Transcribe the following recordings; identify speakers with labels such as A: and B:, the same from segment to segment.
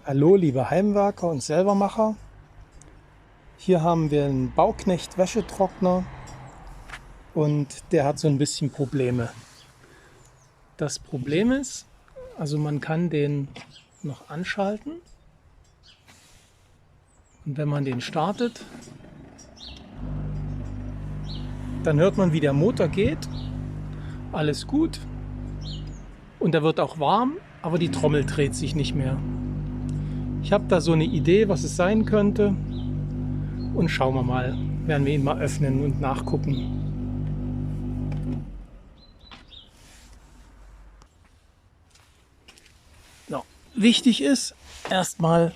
A: Hallo liebe Heimwerker und Selbermacher, hier haben wir einen Bauknecht Wäschetrockner und der hat so ein bisschen Probleme. Das Problem ist, also man kann den noch anschalten und wenn man den startet, dann hört man, wie der Motor geht, alles gut und er wird auch warm, aber die Trommel dreht sich nicht mehr. Ich habe da so eine Idee, was es sein könnte. Und schauen wir mal, werden wir ihn mal öffnen und nachgucken. So. Wichtig ist erstmal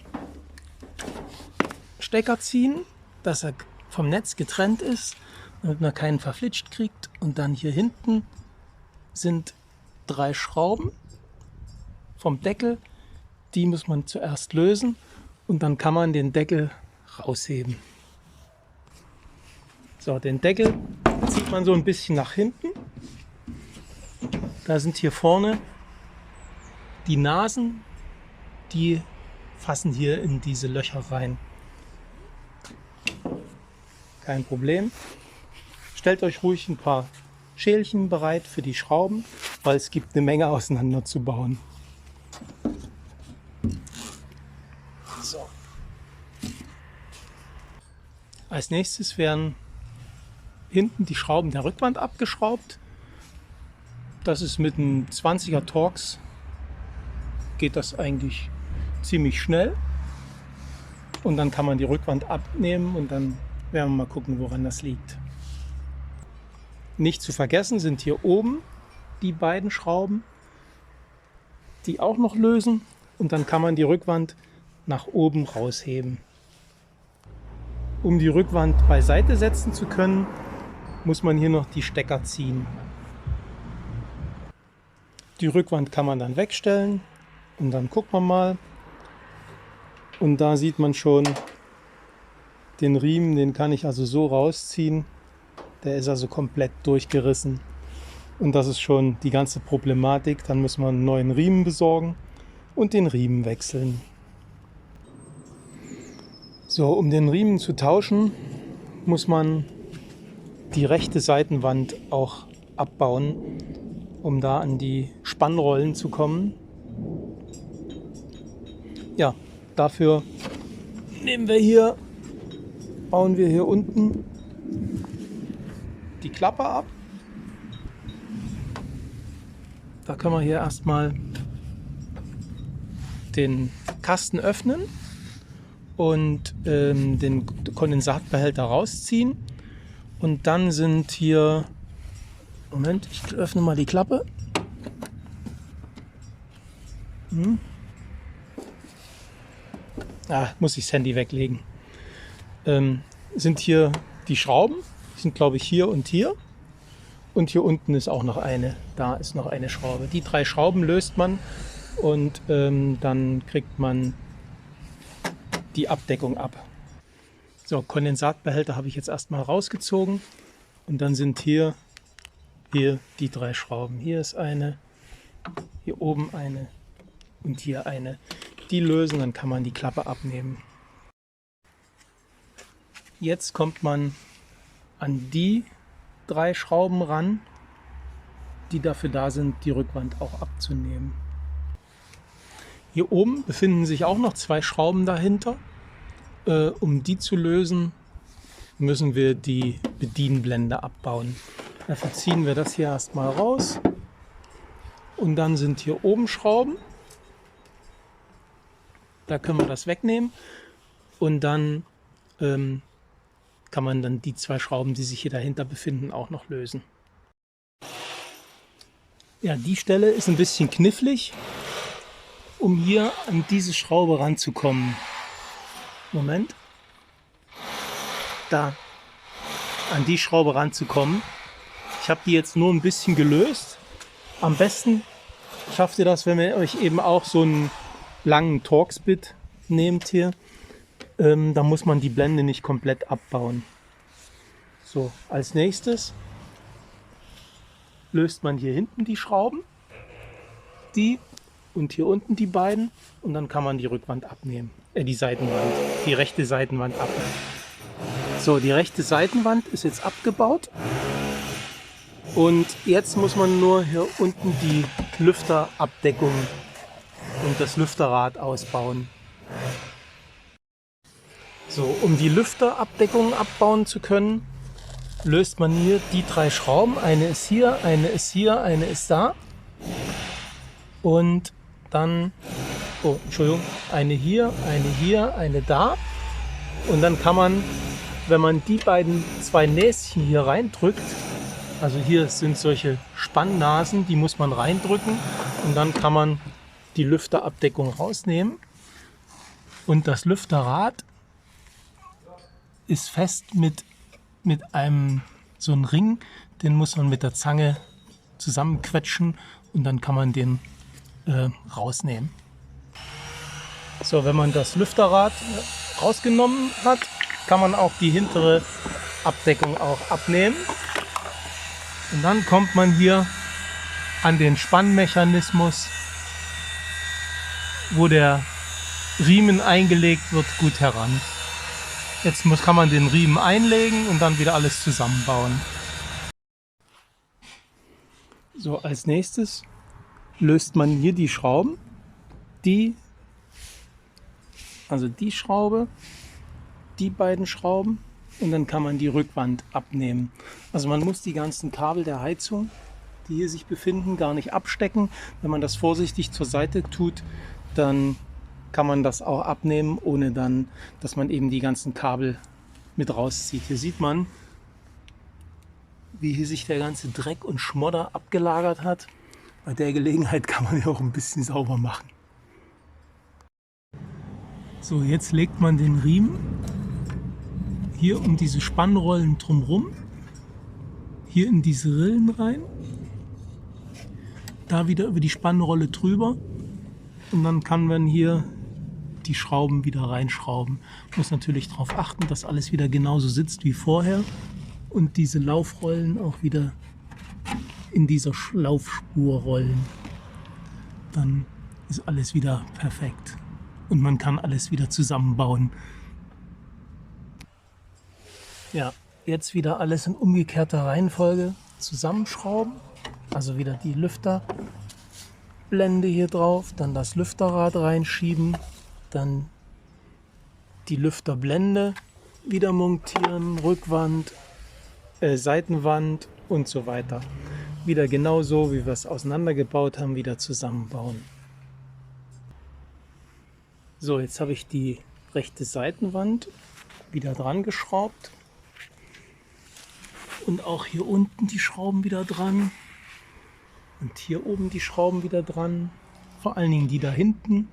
A: Stecker ziehen, dass er vom Netz getrennt ist, damit man keinen verflitscht kriegt. Und dann hier hinten sind 3 Schrauben vom Deckel. Die muss man zuerst lösen und dann kann man den Deckel rausheben. So, den Deckel zieht man so ein bisschen nach hinten. Da sind hier vorne die Nasen, die fassen hier in diese Löcher rein. Kein Problem. Stellt euch ruhig ein paar Schälchen bereit für die Schrauben, weil es gibt eine Menge auseinanderzubauen. So. Als nächstes werden hinten die Schrauben der Rückwand abgeschraubt. Das ist mit einem 20er Torx, geht das eigentlich ziemlich schnell. Und dann kann man die Rückwand abnehmen und dann werden wir mal gucken, woran das liegt. Nicht zu vergessen sind hier oben die beiden Schrauben, die auch noch lösen. Und dann kann man die Rückwand nach oben rausheben. Um die Rückwand beiseite setzen zu können, muss man hier noch die Stecker ziehen. Die Rückwand kann man dann wegstellen und dann guckt man mal. Und da sieht man schon den Riemen, den kann ich also so rausziehen. Der ist also komplett durchgerissen. Und das ist schon die ganze Problematik. Dann muss man einen neuen Riemen besorgen und den Riemen wechseln. So, um den Riemen zu tauschen, muss man die rechte Seitenwand auch abbauen, um da an die Spannrollen zu kommen. Ja, dafür bauen wir hier unten die Klappe ab. Da können wir hier erstmal den Kasten öffnen und den Kondensatbehälter rausziehen. Und dann sind hier, Moment, ich öffne mal die Klappe. Muss ich das Handy weglegen. Sind hier die Schrauben, die sind glaube ich hier. Und hier unten ist auch noch eine, da ist noch eine Schraube. Die 3 Schrauben löst man und dann kriegt man die Abdeckung ab. So, Kondensatbehälter habe ich jetzt erstmal rausgezogen und dann sind hier die 3 Schrauben. Hier ist eine, hier oben eine und hier eine. Die lösen, dann kann man die Klappe abnehmen. Jetzt kommt man an die 3 Schrauben ran, die dafür da sind, die Rückwand auch abzunehmen. Hier oben befinden sich auch noch 2 Schrauben dahinter. Um die zu lösen, müssen wir die Bedienblende abbauen. Dafür ziehen wir das hier erstmal raus. Und dann sind hier oben Schrauben. Da können wir das wegnehmen. Und dann kann man dann die 2 Schrauben, die sich hier dahinter befinden, auch noch lösen. Ja, die Stelle ist ein bisschen knifflig, um hier an diese Schraube ranzukommen. Moment. Da. An die Schraube ranzukommen. Ich habe die jetzt nur ein bisschen gelöst. Am besten schafft ihr das, wenn ihr euch eben auch so einen langen Torx-Bit nehmt hier. Da muss man die Blende nicht komplett abbauen. So, als nächstes löst man hier hinten die Schrauben. Die und hier unten die beiden und dann kann man die Rückwand abnehmen. Die Seitenwand, die rechte Seitenwand abnehmen. So, die rechte Seitenwand ist jetzt abgebaut und jetzt muss man nur hier unten die Lüfterabdeckung und das Lüfterrad ausbauen. So, um die Lüfterabdeckung abbauen zu können, löst man hier die 3 Schrauben. Eine ist hier, eine ist hier, eine ist da. Und dann, oh, Entschuldigung, eine hier, eine da. Und dann kann man, wenn man die beiden 2 Näschen hier reindrückt, also hier sind solche Spannnasen, die muss man reindrücken und dann kann man die Lüfterabdeckung rausnehmen. Und das Lüfterrad ist fest mit einem so einem Ring, den muss man mit der Zange zusammenquetschen und dann kann man den rausnehmen. So, wenn man das Lüfterrad rausgenommen hat, kann man auch die hintere Abdeckung auch abnehmen. Und dann kommt man hier an den Spannmechanismus, wo der Riemen eingelegt wird, gut heran. Jetzt kann man den Riemen einlegen und dann wieder alles zusammenbauen. So, als nächstes löst man hier die Schrauben, also die Schraube, die beiden Schrauben und dann kann man die Rückwand abnehmen. Also man muss die ganzen Kabel der Heizung, die hier sich befinden, gar nicht abstecken. Wenn man das vorsichtig zur Seite tut, dann kann man das auch abnehmen, ohne dann, dass man eben die ganzen Kabel mit rauszieht. Hier sieht man, wie hier sich der ganze Dreck und Schmodder abgelagert hat. Bei der Gelegenheit kann man ja auch ein bisschen sauber machen. So, jetzt legt man den Riemen hier um diese Spannrollen drumherum, hier in diese Rillen rein, da wieder über die Spannrolle drüber und dann kann man hier die Schrauben wieder reinschrauben. Muss natürlich darauf achten, dass alles wieder genauso sitzt wie vorher und diese Laufrollen auch wieder in dieser Laufspur rollen. Dann ist alles wieder perfekt und man kann alles wieder zusammenbauen. Ja, jetzt wieder alles in umgekehrter Reihenfolge zusammenschrauben. Also wieder die Lüfterblende hier drauf, dann das Lüfterrad reinschieben, dann die Lüfterblende wieder montieren, Rückwand, Seitenwand und so weiter. Wieder genauso, wie wir es auseinandergebaut haben, wieder zusammenbauen. So, jetzt habe ich die rechte Seitenwand wieder dran geschraubt und auch hier unten die Schrauben wieder dran und hier oben die Schrauben wieder dran, vor allen Dingen die da hinten.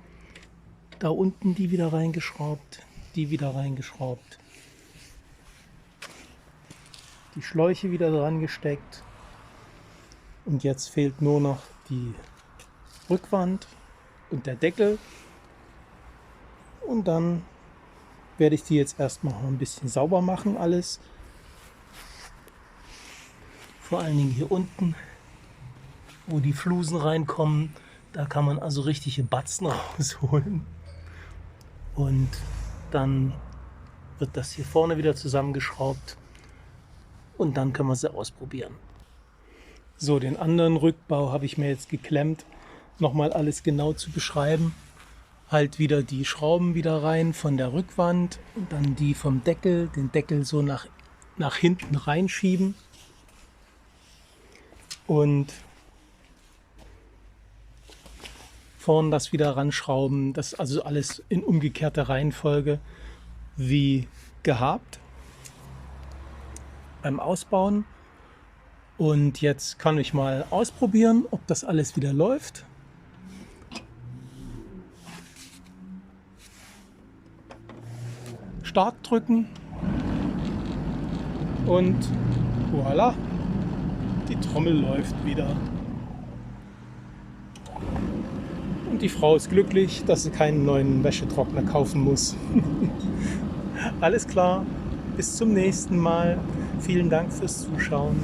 A: Da unten die wieder reingeschraubt, die wieder reingeschraubt. Die Schläuche wieder dran gesteckt. Und jetzt fehlt nur noch die Rückwand und der Deckel. Und dann werde ich die jetzt erstmal ein bisschen sauber machen, alles. Vor allen Dingen hier unten, wo die Flusen reinkommen. Da kann man also richtige Batzen rausholen. Und dann wird das hier vorne wieder zusammengeschraubt und dann können wir sie ausprobieren. So, den anderen Rückbau habe ich mir jetzt geklemmt, nochmal alles genau zu beschreiben. Halt wieder die Schrauben wieder rein von der Rückwand und dann die vom Deckel, den Deckel so nach hinten reinschieben und vorn das wieder ranschrauben, das also alles in umgekehrter Reihenfolge wie gehabt beim Ausbauen. Und jetzt kann ich mal ausprobieren, ob das alles wieder läuft. Start drücken und voilà, die Trommel läuft wieder. Und die Frau ist glücklich, dass sie keinen neuen Wäschetrockner kaufen muss. Alles klar, bis zum nächsten Mal. Vielen Dank fürs Zuschauen.